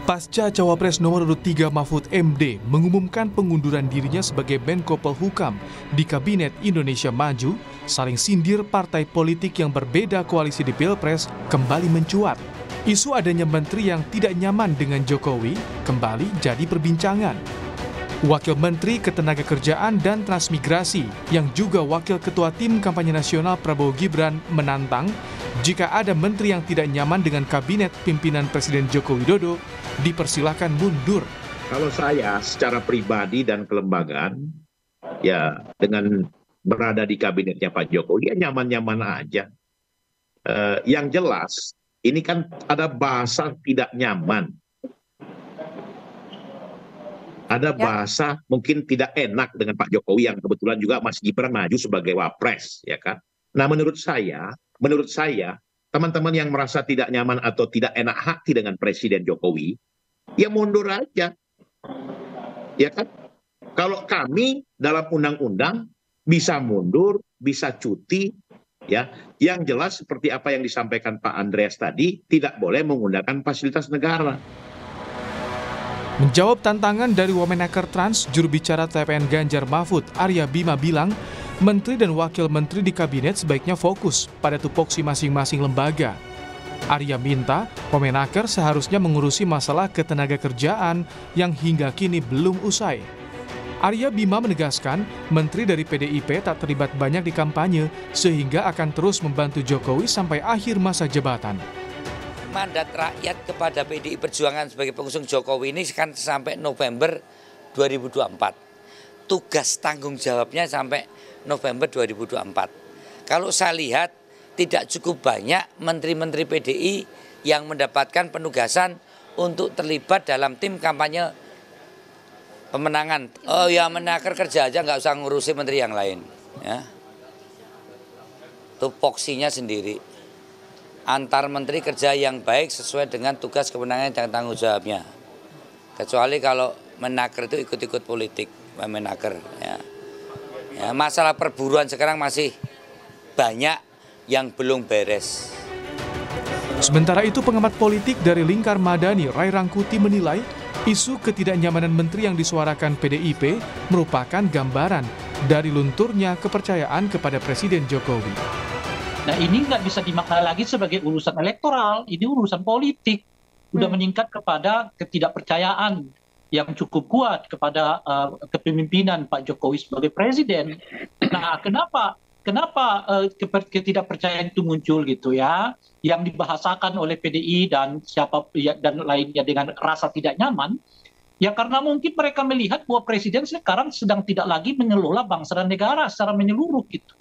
Pasca Cawapres nomor urut 3 Mahfud MD mengumumkan pengunduran dirinya sebagai Menko Polhukam di Kabinet Indonesia Maju, saling sindir partai politik yang berbeda koalisi di Pilpres kembali mencuat. Isu adanya menteri yang tidak nyaman dengan Jokowi kembali jadi perbincangan. Wakil Menteri Ketenagakerjaan dan Transmigrasi yang juga Wakil Ketua Tim Kampanye Nasional Prabowo Gibran menantang jika ada menteri yang tidak nyaman dengan kabinet pimpinan Presiden Joko Widodo, dipersilakan mundur. Kalau saya secara pribadi dan kelembagaan, ya dengan berada di kabinetnya Pak Jokowi, ya nyaman-nyaman aja. Yang jelas, ini kan ada bahasa tidak nyaman. Ada bahasa mungkin tidak enak dengan Pak Jokowi yang kebetulan juga Mas Gibran maju sebagai wapres, ya kan? Nah, menurut saya, teman-teman yang merasa tidak nyaman atau tidak enak hati dengan Presiden Jokowi, ya mundur aja, ya kan? Kalau kami dalam undang-undang bisa mundur, bisa cuti, ya. Yang jelas seperti apa yang disampaikan Pak Andreas tadi, tidak boleh menggunakan fasilitas negara. Menjawab tantangan dari Wamenaker Trans, juru bicara TPN Ganjar Mahfud, Arya Bima bilang, menteri dan wakil menteri di kabinet sebaiknya fokus pada tupoksi masing-masing lembaga. Arya minta Wamenaker seharusnya mengurusi masalah ketenagakerjaan yang hingga kini belum usai. Arya Bima menegaskan, menteri dari PDIP tak terlibat banyak di kampanye sehingga akan terus membantu Jokowi sampai akhir masa jabatan. Mandat rakyat kepada PDI Perjuangan sebagai pengusung Jokowi ini kan sampai November 2024. Tugas tanggung jawabnya sampai November 2024. Kalau saya lihat tidak cukup banyak menteri-menteri PDI yang mendapatkan penugasan untuk terlibat dalam tim kampanye pemenangan. Oh ya, Menaker kerja aja, nggak usah ngurusi menteri yang lain. Ya. Tupoksinya sendiri. Antar menteri kerja yang baik sesuai dengan tugas kewenangan dan tanggung jawabnya. Kecuali kalau Menaker itu ikut-ikut politik, Menaker. Ya, masalah perburuan sekarang masih banyak yang belum beres. Sementara itu pengamat politik dari Lingkar Madani, Ray Rangkuti menilai isu ketidaknyamanan menteri yang disuarakan PDIP merupakan gambaran dari lunturnya kepercayaan kepada Presiden Jokowi. Nah, ini nggak bisa dimaknai lagi sebagai urusan elektoral, ini urusan politik. Udah meningkat kepada ketidakpercayaan yang cukup kuat kepada kepemimpinan Pak Jokowi sebagai presiden. Nah, kenapa ketidakpercayaan itu muncul gitu ya? Yang dibahasakan oleh PDI dan dan lainnya dengan rasa tidak nyaman. Ya karena mungkin mereka melihat bahwa presiden sekarang sedang tidak lagi mengelola bangsa dan negara secara menyeluruh gitu.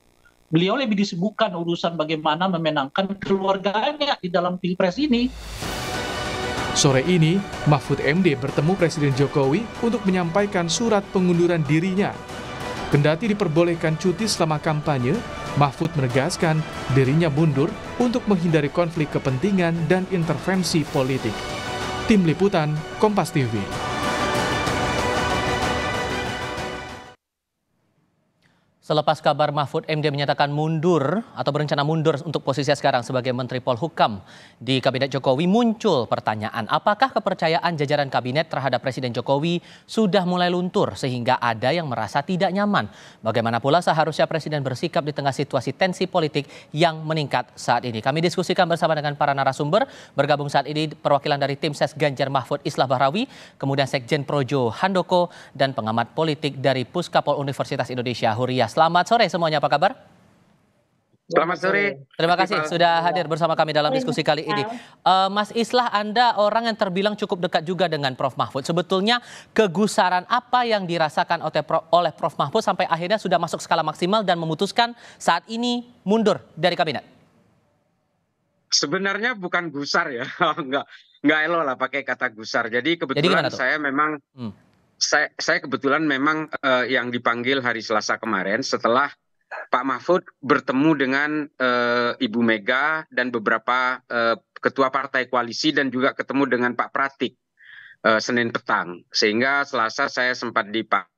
Beliau lebih disibukkan urusan bagaimana memenangkan keluarganya di dalam pilpres ini. Sore ini, Mahfud MD bertemu Presiden Jokowi untuk menyampaikan surat pengunduran dirinya. Kendati diperbolehkan cuti selama kampanye, Mahfud menegaskan dirinya mundur untuk menghindari konflik kepentingan dan intervensi politik. Tim Liputan, Kompas TV. Selepas kabar Mahfud MD menyatakan mundur atau berencana mundur untuk posisi sekarang sebagai Menteri Polhukam di Kabinet Jokowi, muncul pertanyaan apakah kepercayaan jajaran kabinet terhadap Presiden Jokowi sudah mulai luntur sehingga ada yang merasa tidak nyaman. Bagaimana pula seharusnya Presiden bersikap di tengah situasi tensi politik yang meningkat saat ini. Kami diskusikan bersama dengan para narasumber. Bergabung saat ini perwakilan dari tim Ses Ganjar Mahfud Islah Bahrawi, kemudian Sekjen Projo Handoko, dan pengamat politik dari Puskapol Universitas Indonesia Huria. Selamat sore semuanya, apa kabar? Selamat sore. Terima kasih sudah hadir bersama kami dalam diskusi kali ini. Mas Islah, Anda orang yang terbilang cukup dekat juga dengan Prof. Mahfud. Sebetulnya kegusaran apa yang dirasakan oleh Prof. Mahfud sampai akhirnya sudah masuk skala maksimal dan memutuskan saat ini mundur dari kabinet? Sebenarnya bukan gusar ya, nggak elok lah pakai kata gusar. Jadi kebetulan saya memang saya kebetulan memang yang dipanggil hari Selasa kemarin setelah Pak Mahfud bertemu dengan Ibu Mega dan beberapa ketua partai koalisi dan juga ketemu dengan Pak Pratik Senin petang. Sehingga Selasa saya sempat dipanggil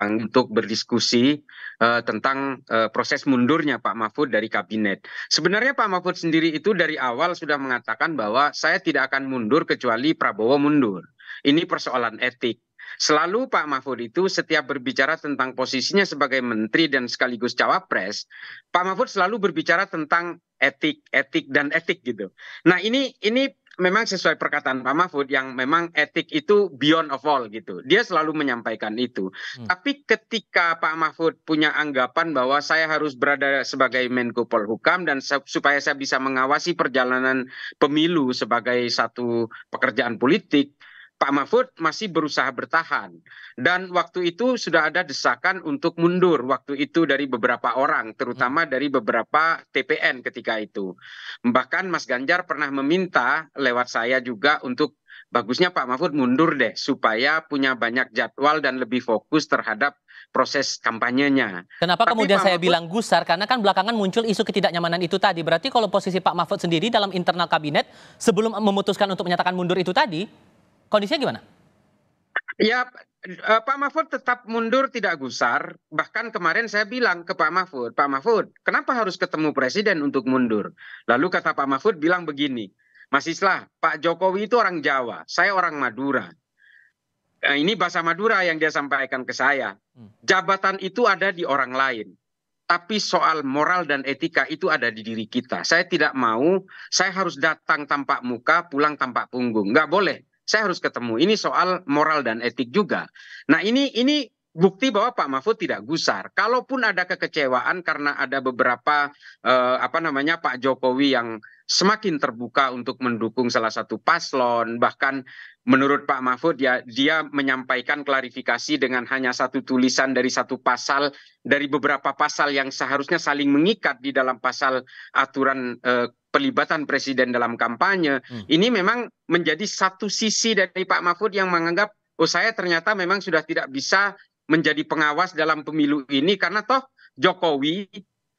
untuk berdiskusi tentang proses mundurnya Pak Mahfud dari kabinet. Sebenarnya Pak Mahfud sendiri itu dari awal sudah mengatakan bahwa saya tidak akan mundur kecuali Prabowo mundur. Ini persoalan etik. Selalu Pak Mahfud itu setiap berbicara tentang posisinya sebagai menteri dan sekaligus cawapres, Pak Mahfud selalu berbicara tentang etik, etik dan etik gitu. Nah ini memang sesuai perkataan Pak Mahfud yang memang etik itu beyond of all gitu. Dia selalu menyampaikan itu. Tapi ketika Pak Mahfud punya anggapan bahwa saya harus berada sebagai Menko Polhukam dan supaya saya bisa mengawasi perjalanan pemilu sebagai satu pekerjaan politik, Pak Mahfud masih berusaha bertahan. Dan waktu itu sudah ada desakan untuk mundur waktu itu dari beberapa orang, terutama dari beberapa TPN ketika itu. Bahkan Mas Ganjar pernah meminta lewat saya juga untuk bagusnya Pak Mahfud mundur deh, supaya punya banyak jadwal dan lebih fokus terhadap proses kampanyenya. Kenapa kemudian saya bilang gusar? Karena kan belakangan muncul isu ketidaknyamanan itu tadi. Berarti kalau posisi Pak Mahfud sendiri dalam internal kabinet sebelum memutuskan untuk menyatakan mundur itu tadi, kondisinya gimana? Ya, Pak Mahfud tetap mundur tidak gusar. Bahkan kemarin saya bilang ke Pak Mahfud, kenapa harus ketemu presiden untuk mundur? Lalu kata Pak Mahfud bilang begini, Mas Islah, Pak Jokowi itu orang Jawa, saya orang Madura. Ini bahasa Madura yang dia sampaikan ke saya. Jabatan itu ada di orang lain. Tapi soal moral dan etika itu ada di diri kita. Saya tidak mau, saya harus datang tanpa muka, pulang tanpa punggung. Nggak boleh. Saya harus ketemu. Ini soal moral dan etik juga. Nah ini bukti bahwa Pak Mahfud tidak gusar. Kalaupun ada kekecewaan karena ada beberapa Pak Jokowi yang semakin terbuka untuk mendukung salah satu paslon, bahkan menurut Pak Mahfud ya dia menyampaikan klarifikasi dengan hanya satu tulisan dari satu pasal dari beberapa pasal yang seharusnya saling mengikat di dalam pasal aturan pelibatan presiden dalam kampanye. Ini memang menjadi satu sisi dari Pak Mahfud yang menganggap saya ternyata memang sudah tidak bisa menjadi pengawas dalam pemilu ini karena toh Jokowi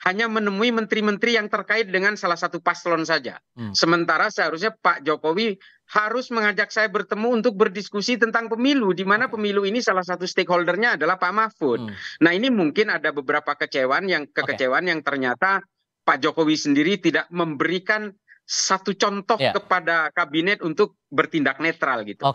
hanya menemui menteri-menteri yang terkait dengan salah satu paslon saja. Sementara seharusnya Pak Jokowi harus mengajak saya bertemu untuk berdiskusi tentang pemilu, di mana pemilu ini salah satu stakeholdernya adalah Pak Mahfud. Nah ini mungkin ada beberapa kekecewaan yang ternyata Pak Jokowi sendiri tidak memberikan satu contoh kepada kabinet untuk bertindak netral gitu.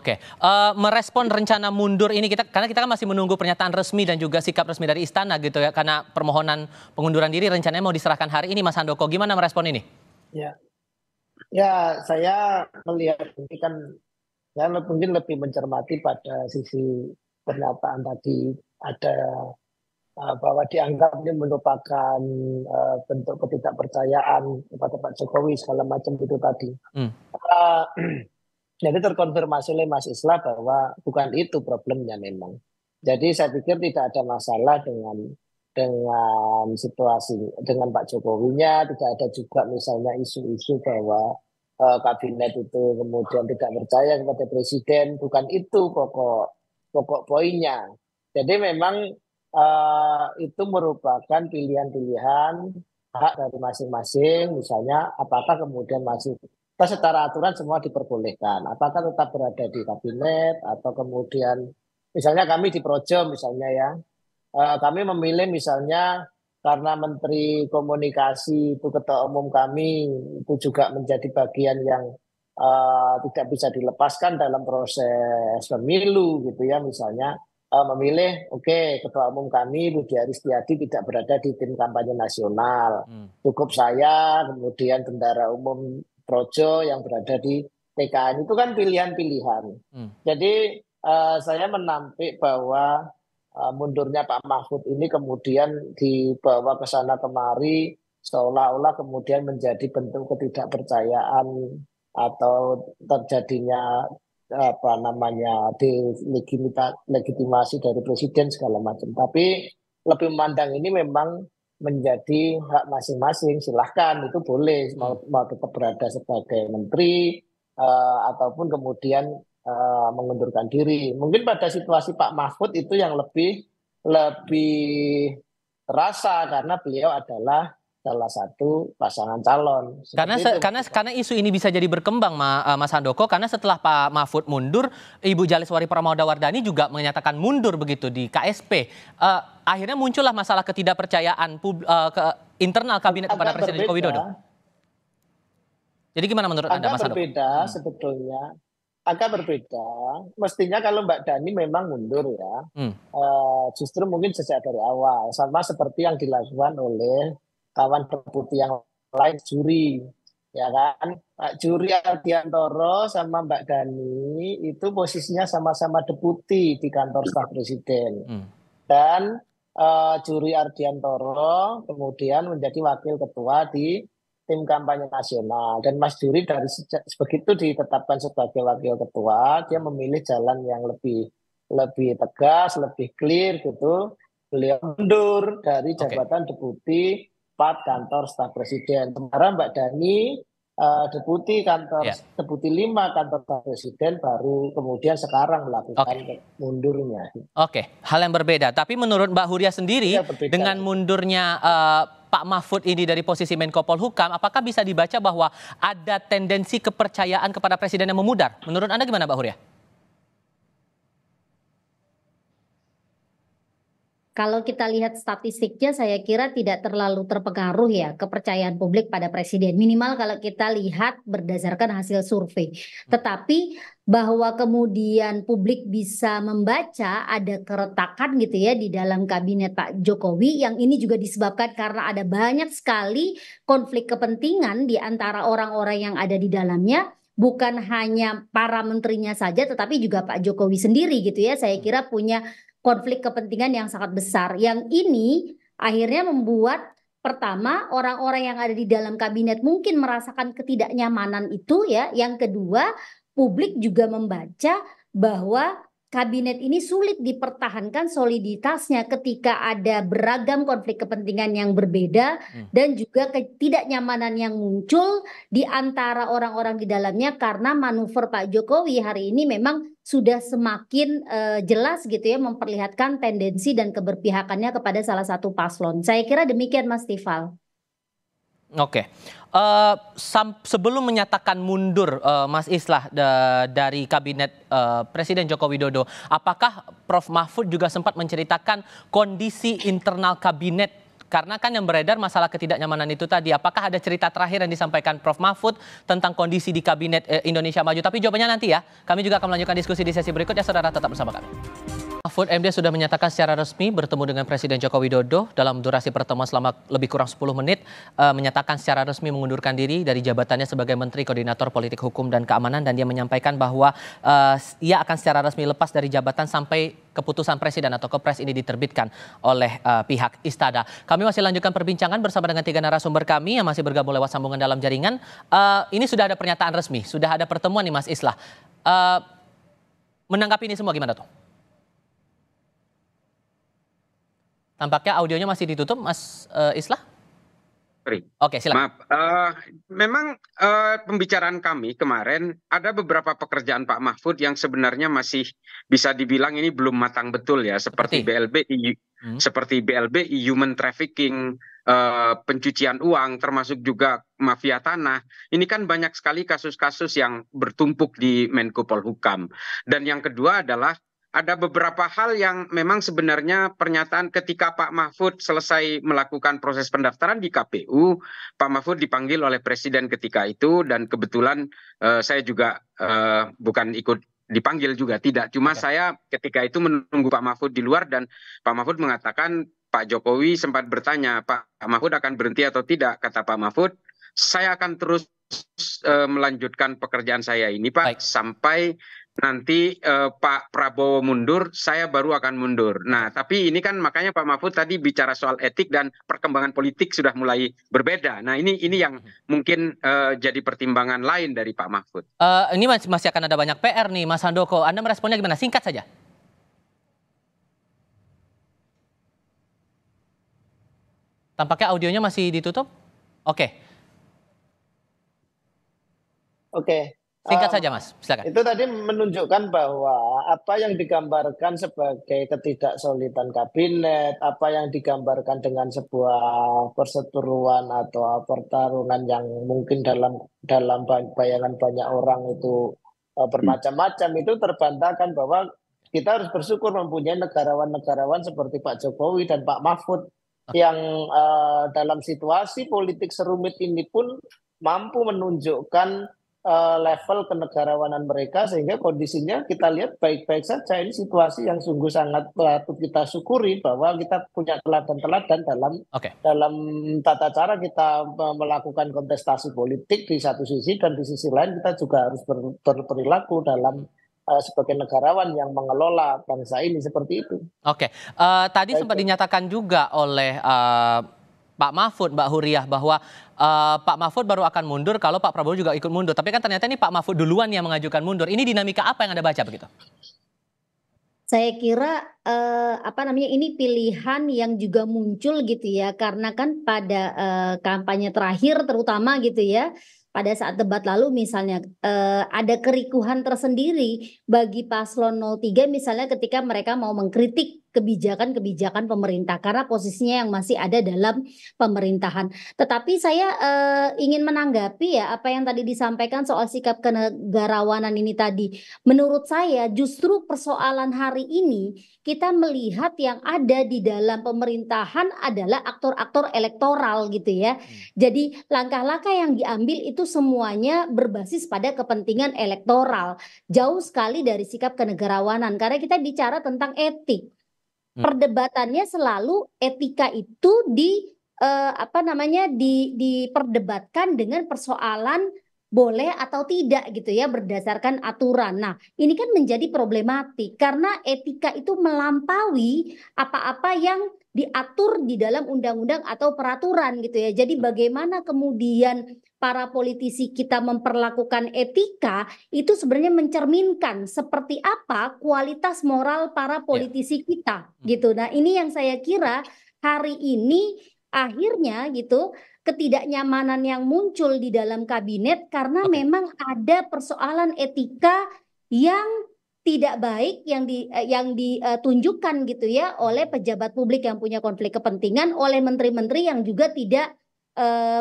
Merespon rencana mundur ini karena kita kan masih menunggu pernyataan resmi dan juga sikap resmi dari istana gitu ya, karena permohonan pengunduran diri rencananya mau diserahkan hari ini. Mas Handoko, gimana merespon ini? Ya saya melihat ini kan saya mungkin lebih mencermati pada sisi pernyataan tadi ada bahwa dianggap ini merupakan bentuk ketidakpercayaan kepada Pak Jokowi segala macam itu tadi. Jadi terkonfirmasi oleh Mas Islah bahwa bukan itu problemnya memang. Jadi saya pikir tidak ada masalah dengan situasi dengan Pak Jokowinya, tidak ada juga misalnya isu-isu bahwa kabinet itu kemudian tidak percaya kepada presiden, bukan itu pokok poinnya. Jadi memang itu merupakan pilihan-pilihan hak dari masing-masing, misalnya apakah kemudian masih secara aturan semua diperbolehkan, apakah tetap berada di kabinet atau kemudian misalnya kami di Projo misalnya ya, kami memilih misalnya karena Menteri Komunikasi itu ketua umum kami itu juga menjadi bagian yang tidak bisa dilepaskan dalam proses pemilu gitu ya, misalnya memilih ketua umum kami Budi Aris Setiadi tidak berada di tim kampanye nasional, cukup saya kemudian bendara umum Projo yang berada di TKN. Itu kan pilihan-pilihan. Jadi saya menampik bahwa mundurnya Pak Mahfud ini kemudian dibawa ke sana kemari seolah-olah kemudian menjadi bentuk ketidakpercayaan atau terjadinya legitimasi dari presiden segala macam. Tapi lebih memandang ini memang menjadi hak masing-masing. Silahkan, itu boleh mau tetap berada sebagai menteri ataupun kemudian mengundurkan diri. Mungkin pada situasi Pak Mahfud itu yang lebih terasa karena beliau adalah salah satu pasangan calon. Karena isu ini bisa jadi berkembang, Mas Handoko, karena setelah Pak Mahfud mundur, Ibu Jaleswari Pramodawardhani juga menyatakan mundur begitu di KSP. Akhirnya muncullah masalah ketidakpercayaan ke internal kabinet kepada Presiden Joko Widodo. Jadi gimana menurut Anda, Mas Handoko? Berbeda sebetulnya. Agak berbeda. Mestinya kalau Mbak Dhani memang mundur ya, justru mungkin sejak dari awal, sama seperti yang dilakukan oleh kawan deputi yang lain, juri, ya kan? Pak Juri Ardiantoro sama Mbak Dhani itu posisinya sama-sama deputi di kantor staf presiden, dan Juri Ardiantoro kemudian menjadi wakil ketua di tim kampanye nasional, dan Mas Juri dari begitu ditetapkan sebagai wakil ketua, dia memilih jalan yang lebih tegas, lebih clear gitu. Beliau mundur dari jabatan deputi 4 kantor staf presiden. Sementara Mbak Dhani deputi 5 kantor staf presiden baru kemudian sekarang melakukan mundurnya. Hal yang berbeda. Tapi menurut Mbak Huria sendiri, dengan mundurnya Pak Mahfud ini dari posisi Menko Polhukam, apakah bisa dibaca bahwa ada tendensi kepercayaan kepada Presiden yang memudar? Menurut Anda gimana, Mbak Huria? Kalau kita lihat statistiknya, saya kira tidak terlalu terpengaruh ya kepercayaan publik pada Presiden. Minimal kalau kita lihat berdasarkan hasil survei. Tetapi bahwa kemudian publik bisa membaca ada keretakan gitu ya di dalam kabinet Pak Jokowi, yang ini juga disebabkan karena ada banyak sekali konflik kepentingan di antara orang-orang yang ada di dalamnya. Bukan hanya para menterinya saja, tetapi juga Pak Jokowi sendiri gitu ya. Saya kira punya konflik kepentingan yang sangat besar. Yang ini akhirnya membuat pertama orang-orang yang ada di dalam kabinet mungkin merasakan ketidaknyamanan itu ya. Yang kedua, publik juga membaca bahwa kabinet ini sulit dipertahankan soliditasnya ketika ada beragam konflik kepentingan yang berbeda dan juga ketidaknyamanan yang muncul di antara orang-orang di dalamnya karena manuver Pak Jokowi hari ini memang sudah semakin jelas gitu ya memperlihatkan tendensi dan keberpihakannya kepada salah satu paslon. Saya kira demikian, Mas Tifal. Sebelum menyatakan mundur Mas Islah dari kabinet Presiden Joko Widodo, apakah Prof Mahfud juga sempat menceritakan kondisi internal kabinet? Karena kan yang beredar masalah ketidaknyamanan itu tadi. Apakah ada cerita terakhir yang disampaikan Prof Mahfud tentang kondisi di kabinet Indonesia Maju? Tapi jawabannya nanti ya. Kami juga akan melanjutkan diskusi di sesi berikutnya. Saudara tetap bersama kami. Mahfud MD sudah menyatakan secara resmi bertemu dengan Presiden Joko Widodo dalam durasi pertemuan selama lebih kurang 10 menit, menyatakan secara resmi mengundurkan diri dari jabatannya sebagai Menteri Koordinator Politik Hukum dan Keamanan, dan dia menyampaikan bahwa ia akan secara resmi lepas dari jabatan sampai keputusan Presiden atau Kepres ini diterbitkan oleh pihak Istana. Kami masih lanjutkan perbincangan bersama dengan 3 narasumber kami yang masih bergabung lewat sambungan dalam jaringan. Ini sudah ada pernyataan resmi, sudah ada pertemuan nih Mas Islah. Menanggapi ini semua gimana tuh? Tampaknya audionya masih ditutup, Mas Islah? Oke, silakan. Maaf, memang pembicaraan kami kemarin ada beberapa pekerjaan Pak Mahfud yang sebenarnya masih bisa dibilang ini belum matang betul ya, seperti BLBI, human trafficking, pencucian uang, termasuk juga mafia tanah. Ini kan banyak sekali kasus-kasus yang bertumpuk di Menko Polhukam. Dan yang kedua adalah ada beberapa hal yang memang sebenarnya pernyataan ketika Pak Mahfud selesai melakukan proses pendaftaran di KPU, Pak Mahfud dipanggil oleh Presiden ketika itu, dan kebetulan saya juga bukan ikut dipanggil juga, tidak. Cuma saya ketika itu menunggu Pak Mahfud di luar, dan Pak Mahfud mengatakan Pak Jokowi sempat bertanya, Pak Mahfud akan berhenti atau tidak? Kata Pak Mahfud, saya akan terus melanjutkan pekerjaan saya ini Pak, sampai nanti Pak Prabowo mundur, saya baru akan mundur. Nah, tapi ini kan makanya Pak Mahfud tadi bicara soal etik dan perkembangan politik sudah mulai berbeda. Nah, ini yang mungkin jadi pertimbangan lain dari Pak Mahfud. Ini masih akan ada banyak PR nih, Mas Handoko. Anda meresponnya gimana? Singkat saja. Tampaknya audionya masih ditutup. Oke. Singkat saja Mas, silakan. Itu tadi menunjukkan bahwa apa yang digambarkan sebagai ketidaksolidan kabinet, apa yang digambarkan dengan sebuah perseteruan atau pertarungan yang mungkin dalam bayangan banyak orang itu bermacam-macam, itu terbantahkan bahwa kita harus bersyukur mempunyai negarawan-negarawan seperti Pak Jokowi dan Pak Mahfud yang dalam situasi politik serumit ini pun mampu menunjukkan level kenegarawanan mereka, sehingga kondisinya kita lihat baik-baik saja. Ini situasi yang sungguh sangat patut kita syukuri bahwa kita punya teladan-teladan dalam tata cara kita melakukan kontestasi politik di satu sisi, dan di sisi lain kita juga harus berperilaku dalam sebagai negarawan yang mengelola bangsa ini seperti itu. Tadi sempat dinyatakan juga oleh Pak Mahfud, Mbak Huriah, bahwa Pak Mahfud baru akan mundur kalau Pak Prabowo juga ikut mundur. Tapi kan ternyata ini Pak Mahfud duluan yang mengajukan mundur. Ini dinamika apa yang Anda baca begitu? Saya kira ini pilihan yang juga muncul gitu ya, karena kan pada kampanye terakhir terutama gitu ya, pada saat debat lalu misalnya ada kerikuhan tersendiri bagi paslon 03 misalnya ketika mereka mau mengkritik kebijakan-kebijakan pemerintah karena posisinya yang masih ada dalam pemerintahan. Tetapi saya ingin menanggapi ya apa yang tadi disampaikan soal sikap kenegarawanan ini tadi. Menurut saya justru persoalan hari ini kita melihat yang ada di dalam pemerintahan adalah aktor-aktor elektoral gitu ya. Jadi langkah-langkah yang diambil itu semuanya berbasis pada kepentingan elektoral. Jauh sekali dari sikap kenegarawanan karena kita bicara tentang etik. Perdebatannya selalu etika itu diperdebatkan dengan persoalan boleh atau tidak gitu ya berdasarkan aturan. Nah, ini kan menjadi problematik karena etika itu melampaui apa-apa yang diatur di dalam undang-undang atau peraturan gitu ya. Jadi bagaimana kemudian para politisi kita memperlakukan etika itu sebenarnya mencerminkan seperti apa kualitas moral para politisi kita gitu. Nah, ini yang saya kira hari ini akhirnya gitu ketidaknyamanan yang muncul di dalam kabinet karena memang ada persoalan etika yang tidak baik yang ditunjukkan gitu ya oleh pejabat publik yang punya konflik kepentingan, oleh menteri-menteri yang juga tidak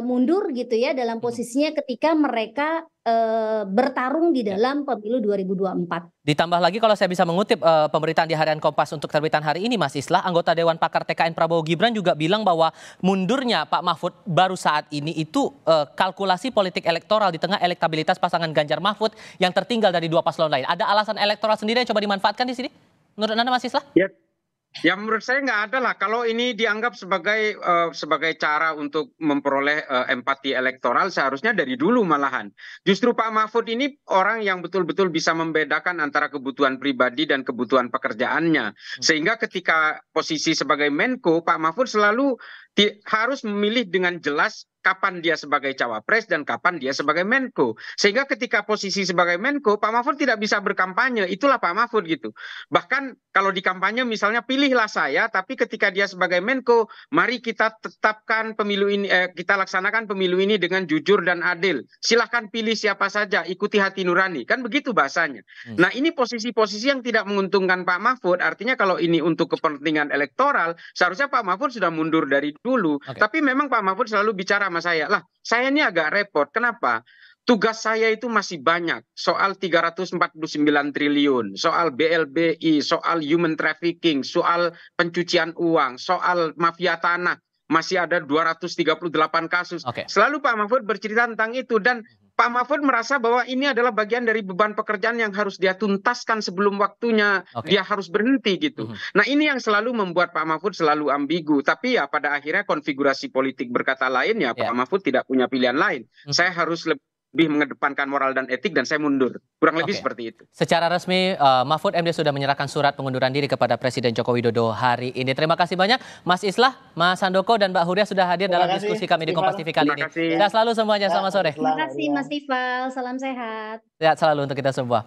mundur gitu ya dalam posisinya ketika mereka bertarung di dalam pemilu 2024. Ditambah lagi kalau saya bisa mengutip pemberitaan di Harian Kompas untuk terbitan hari ini, Mas Islah, anggota Dewan Pakar TKN Prabowo Gibran juga bilang bahwa mundurnya Pak Mahfud baru saat ini itu kalkulasi politik elektoral di tengah elektabilitas pasangan Ganjar Mahfud yang tertinggal dari dua paslon lain. Ada alasan elektoral sendiri yang coba dimanfaatkan di sini? Menurut Anda, Mas Islah? Ya menurut saya nggak ada lah. Kalau ini dianggap sebagai cara untuk memperoleh empati elektoral, seharusnya dari dulu malahan. Justru Pak Mahfud ini orang yang betul-betul bisa membedakan antara kebutuhan pribadi dan kebutuhan pekerjaannya. Sehingga ketika posisi sebagai Menko, Pak Mahfud selalu harus memilih dengan jelas kapan dia sebagai cawapres dan kapan dia sebagai Menko. Sehingga ketika posisi sebagai Menko, Pak Mahfud tidak bisa berkampanye. Itulah Pak Mahfud gitu. Bahkan kalau di kampanye misalnya pilihlah saya, tapi ketika dia sebagai Menko, mari kita tetapkan pemilu ini, kita laksanakan pemilu ini dengan jujur dan adil. Silahkan pilih siapa saja, ikuti hati nurani. Kan begitu bahasanya. Nah ini posisi-posisi yang tidak menguntungkan Pak Mahfud. Artinya kalau ini untuk kepentingan elektoral, seharusnya Pak Mahfud sudah mundur dari dulu. Tapi memang Pak Mahfud selalu bicara sama saya, lah saya ini agak repot. Kenapa? Tugas saya itu masih banyak. Soal 349 triliun, soal BLBI, soal human trafficking, soal pencucian uang, soal mafia tanah. Masih ada 238 kasus. Selalu Pak Mahfud bercerita tentang itu. Dan Pak Mahfud merasa bahwa ini adalah bagian dari beban pekerjaan yang harus dia tuntaskan sebelum waktunya dia harus berhenti gitu. Nah ini yang selalu membuat Pak Mahfud selalu ambigu. Tapi ya pada akhirnya konfigurasi politik berkata lain ya Pak Mahfud tidak punya pilihan lain. Saya harus lebih mengedepankan moral dan etik dan saya mundur. Kurang lebih seperti itu. Secara resmi Mahfud MD sudah menyerahkan surat pengunduran diri kepada Presiden Joko Widodo hari ini. Terima kasih banyak Mas Islah, Mas Handoko dan Mbak Huriah sudah hadir dalam diskusi kami di Kompas TV kali ini. Sehat selalu semuanya, selamat sore. Terima kasih Mas Tifal, salam sehat. Sehat selalu untuk kita semua.